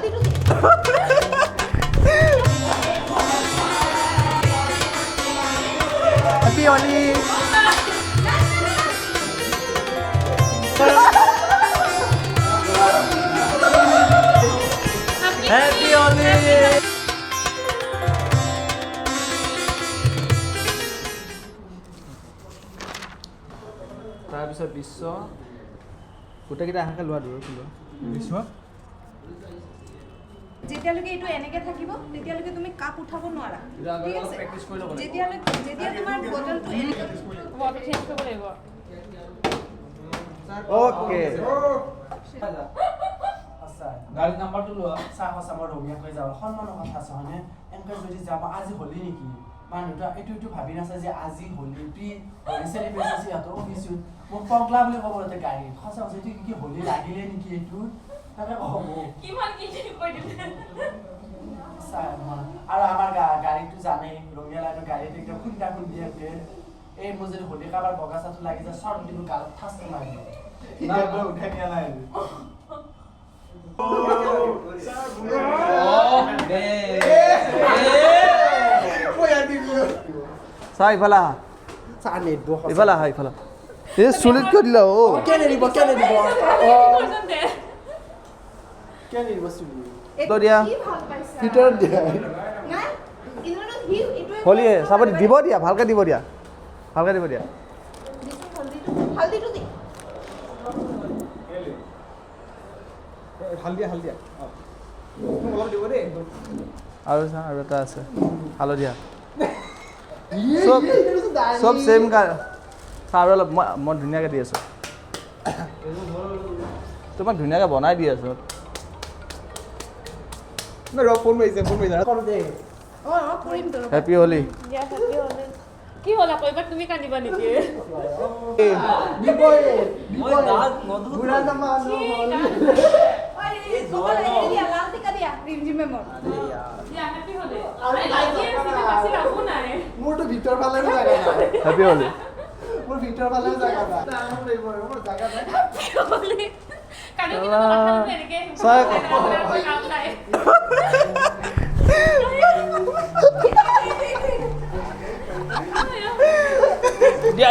Happy Holi! Happy Holi! তাৰপিছত বিশ্ব গোটেইকেইটা আহাকে লোৱা দূৰ বিশ্ব যেতিয়ালৈকে এইটো এনেকে থাকিব তেতিয়ালৈকে তুমি কাপ উঠাব নোৱাৰা ঠিক আছে যেতিয়া তোমাৰ বটলটো এনেকে বটল চেঞ্জ কৰিব লাগিব ওকে আচ্ছা গাড়ী নাম্বাৰটো লোৱা চাহ মই ৰঙিয়া কৈ যাওঁ সন্মানৰ কথা আছে হয়নে এনেকৈ যদি যাব আজি হলি নেকি মানুহটা এইটো ভাবি নাছে যে আজি হলি তুই হলি চেলিব্ৰেট সিহঁতৰ অফিচত মোক পগলা বুলি ক'ব তাতে গাড়ী সঁচা সঁচা তুই কি হলি লাগিলে নেকি এইটো তাকে ক'ব কিমান কি কৈ দিলে আৰু আমাৰ গাড়ীটো জানেই ৰঙিয়া লাইনৰ গাড়ীটো একদম খুন্দা খুন্দি আছে এই মোৰ যদি হলি কাবাৰ বগা চাটো লাগি যায় চৰ্ট দিব গালত ঠাঁচ মাৰি দিয়ে উঠাই নিয়া নাই চাহ ইফালে আহা ইফালে আহা ইফালে এই চুলিত কৈ দিলা অ কেনে দিব তো দিয়া ভিতৰত দিয়া নাই ইনো হি এইটো হলি চাব দিব দিয়া ভালকে দিব দিয়া হালদিটো দি হালদিয়া অলপ দিব দেই আৰু এটা আছে হালধীয়া চব চেম আৰু অলপ মই ধুনীয়াকৈ দি আছোঁ তোমাক ধুনীয়াকৈ বনাই দি আছোঁ ফোন মাৰিছে হেপী হলি কি হ'ল আকৌ এবাৰ তুমি কান্দিবা নেকি মোৰতো ভিতৰ ফালে জাগা নাই হেপী হলি মোৰ ভিতৰ ফালে জাগা নাই জাগা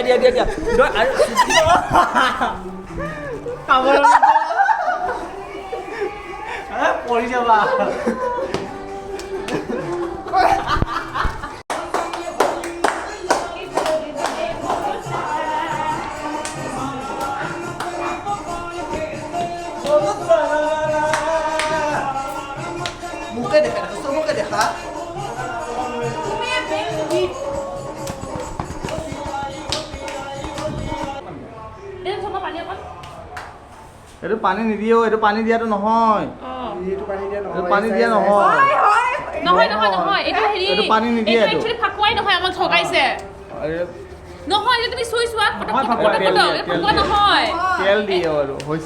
নাই দিয়া পৰি যাবা মুখে দেখা চবকে দেখা এইটো পানী নিদিয়েও এইটো পানী দিয়াটো নহয় পানী দিয়া নহয় এইটো পানী নিদিয়ে ফাকুৱাই নহয় আমাক ঠগাইছে নহয় তুমি চুই চোৱা তেল দিয়ে আৰু